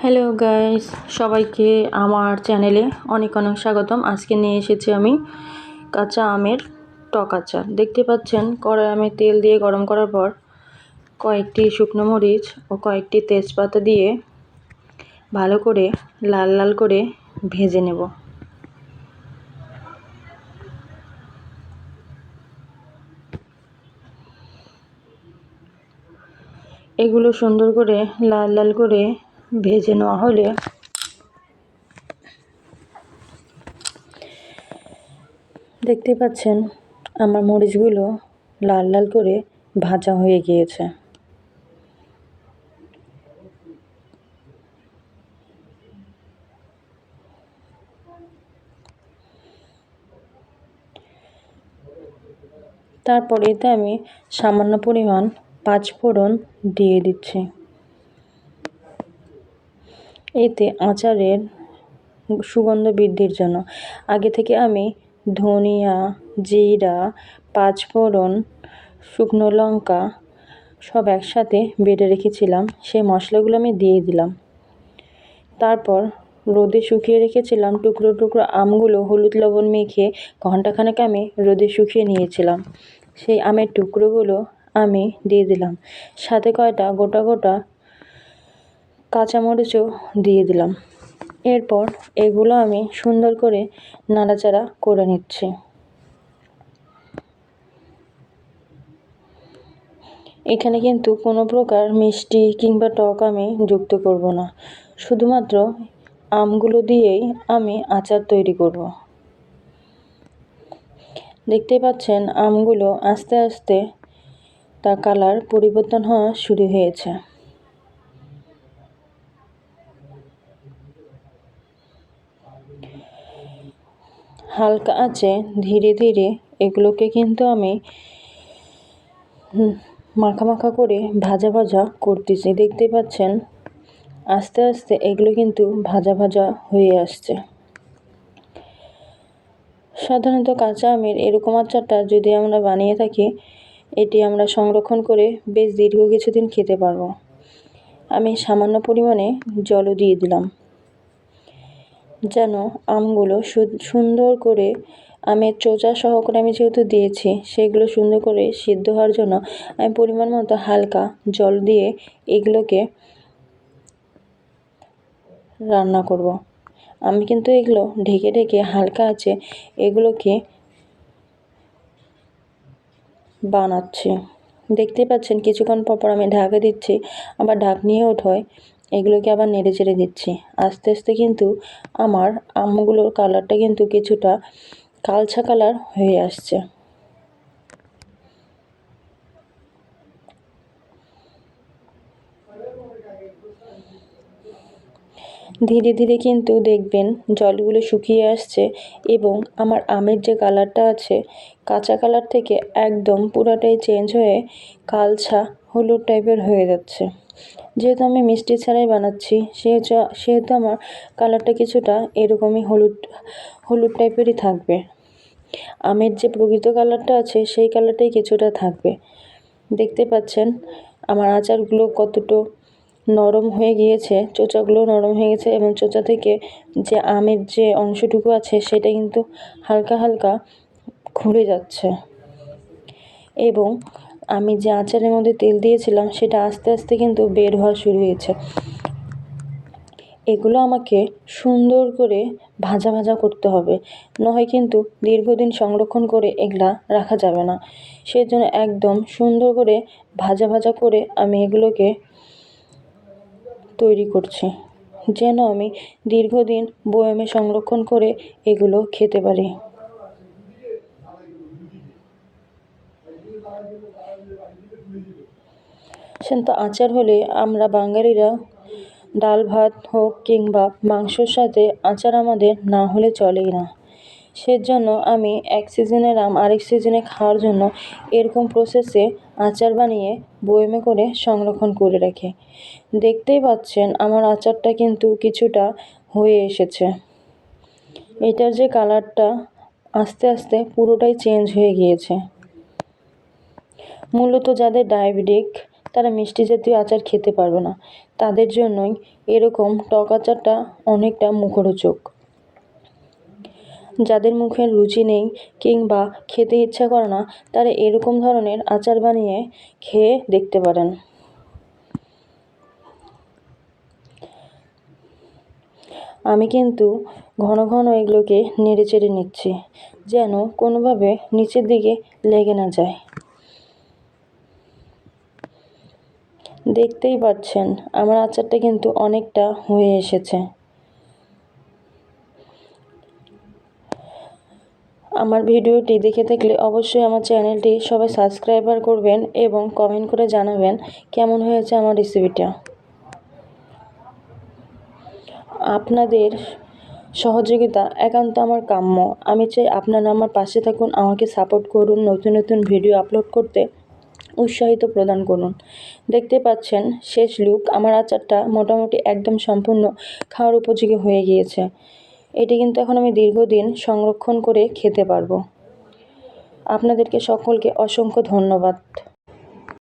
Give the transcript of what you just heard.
Hello guys, সবাইকে আমার চ্যানেলে অনেক অনেক স্বাগতম। আজকে নিয়ে এসেছি আমি কাঁচা আমের টক আচার। দেখতে পাচ্ছেন কড়াই আমি তেল দিয়ে গরম করার পর কয়েকটি শুকনো মরিচ ও কয়েকটি তেজপাতা দিয়ে ভালো করে লাল লাল করে ভেজে নেব। এগুলো সুন্দর করে লাল লাল করে ভেজে নেওয়া হলে দেখতে পাচ্ছেন আমার মরিচগুলো লাল লাল করে ভাজা হয়ে গিয়েছে। তারপর এতে আমি সামান্য পরিমাণ পাঁচফোড়ন দিয়ে দিচ্ছি। এতে আচারের সুগন্ধ বৃদ্ধির জন্য আগে থেকে আমি ধনিয়া, জিরা, পাঁচফোড়ন, শুকনো লঙ্কা সব একসাথে বেটে রেখেছিলাম। সেই মশলাগুলো আমি দিয়ে দিলাম। তারপর রোদে শুকিয়ে রেখেছিলাম টুকরো টুকরো আমগুলো হলুদ লবণ মেখে ঘন্টাখানেক আমি রোদে শুকিয়ে নিয়েছিলাম। সেই আমের টুকরোগুলো আমি দিয়ে দিলাম, সাথে কয়টা গোটা গোটা কাঁচামরিচও দিয়ে দিলাম। এরপর এগুলো আমি সুন্দর করে নাড়াচাড়া করে নিচ্ছি। এখানে কিন্তু কোনো প্রকার মিষ্টি কিংবা টক আমি যুক্ত করব না, শুধুমাত্র আমগুলো দিয়েই আমি আচার তৈরি করব। দেখতেই পাচ্ছেন আমগুলো আস্তে আস্তে তার কালার পরিবর্তন হওয়া শুরু হয়েছে। হালকা আঁচে ধীরে ধীরে এগুলোকে কিন্তু আমি মাখা মাখা করে ভাজা ভাজা করতেছি। দেখতে পাচ্ছেন আস্তে আস্তে এগুলো কিন্তু ভাজা ভাজা হয়ে আসছে। সাধারণত কাঁচা আমের এরকম আচারটা যদি আমরা বানিয়ে থাকি, এটি আমরা সংরক্ষণ করে বেশ দীর্ঘ কিছুদিন খেতে পারবো। আমি সামান্য পরিমাণে জলও দিয়ে দিলাম, যেন আমগুলো সুন্দর করে আমের চোচা সহকারে আমি যেহেতু দিয়েছি, সেগুলো সুন্দর করে সিদ্ধ হওয়ার জন্য আমি পরিমাণ মতো হালকা জল দিয়ে এগুলোকে রান্না করব। আমি কিন্তু এগুলো ঢেকে ঢেকে হালকা আঁচে এগুলোকে বানাচ্ছি। দেখতে পাচ্ছেন কিছুক্ষণ পর আমি ঢাকা দিচ্ছি, আবার ঢাকনিও ওঠায় এগুলোকে আবার নেড়ে চেড়ে দিচ্ছি। আস্তে আস্তে কিন্তু আমার আমগুলোর কালারটা কিন্তু কিছুটা কালচা কালার হয়ে আসছে। ধীরে ধীরে কিন্তু দেখবেন জলগুলো শুকিয়ে আসছে এবং আমার আমের যে কালারটা আছে কাঁচা কালার থেকে একদম পুরাটাই চেঞ্জ হয়ে কালচা হলুদ টাইপের হয়ে যাচ্ছে। যেহেতু আমি মিষ্টি ছাড়াই বানাচ্ছি, সেহেতু আমার কালারটা কিছুটা এরকমই হলুদ হলুদ টাইপেরই থাকবে। আমের যে প্রকৃত কালারটা আছে সেই কালারটাই কিছুটা থাকবে। দেখতে পাচ্ছেন আমার আচারগুলো কতটা নরম হয়ে গিয়েছে, চোচাগুলো নরম হয়ে গেছে এবং চোচা থেকে যে আমের যে অংশটুকু আছে সেটা কিন্তু হালকা হালকা খুলে যাচ্ছে এবং আমি যে আচারের মধ্যে তেল দিয়েছিলাম সেটা আস্তে আস্তে কিন্তু বের হওয়া শুরু হয়েছে। এগুলো আমাকে সুন্দর করে ভাজা ভাজা করতে হবে, নয় কিন্তু দীর্ঘদিন সংরক্ষণ করে এগুলা রাখা যাবে না। সেজন্য একদম সুন্দর করে ভাজা ভাজা করে আমি এগুলোকে তৈরি করছি, যেন আমি দীর্ঘদিন বয়ামে সংরক্ষণ করে এগুলো খেতে পারি। তো আচার হলে আমরা বাঙালিরা ডাল ভাত হোক কিংবা মাংসর সাথে আচার আমাদের না হলে চলেই না। সেজন্য আমি এক সিজনের আম আরেক সিজনে খাওয়ার জন্য এরকম প্রসেসে আচার বানিয়ে বয়ামে করে সংরক্ষণ করে রাখি। দেখতেই পাচ্ছেন আমার আচারটা কিন্তু কিছুটা হয়ে এসেছে। এটার যে কালারটা আস্তে আস্তে পুরোটাই চেঞ্জ হয়ে গিয়েছে। মূলত যাদের ডায়াবেটিক তারা মিষ্টি জাতীয় আচার খেতে পারবে না। তাদের জন্যই এরকম টক আচারটা অনেকটা মুখরোচক। যাদের মুখের রুচি নেই কিংবা খেতে ইচ্ছা করে না, তারা এরকম ধরনের আচার বানিয়ে খেয়ে দেখতে পারেন। আমি কিন্তু ঘন ঘন এগুলোকে নেড়ে চেড়ে নিচ্ছি, যেন কোনোভাবে নিচের দিকে লেগে না যায়। দেখতেই পাচ্ছেন আমার আচারটা কিন্তু অনেকটা হয়ে এসেছে। আমার ভিডিওটি দেখে থাকলে অবশ্যই আমার চ্যানেলটি সবাই সাবস্ক্রাইবার করবেন এবং কমেন্ট করে জানাবেন কেমন হয়েছে আমার রেসিপিটা। আপনাদের সহযোগিতা একান্ত আমার কাম্য। আমি চাই আপনারা আমার পাশে থাকুন, আমাকে সাপোর্ট করুন, নতুন নতুন ভিডিও আপলোড করতে উৎসাহিত প্রদান করুন। দেখতে পাচ্ছেন শেষ লুক, আমার আচারটা মোটামুটি একদম সম্পূর্ণ খাওয়ার উপযোগী হয়ে গিয়েছে। এটি কিন্তু এখন আমি দীর্ঘদিন সংরক্ষণ করে খেতে পারবো। আপনাদেরকে সকলকে অসংখ্য ধন্যবাদ।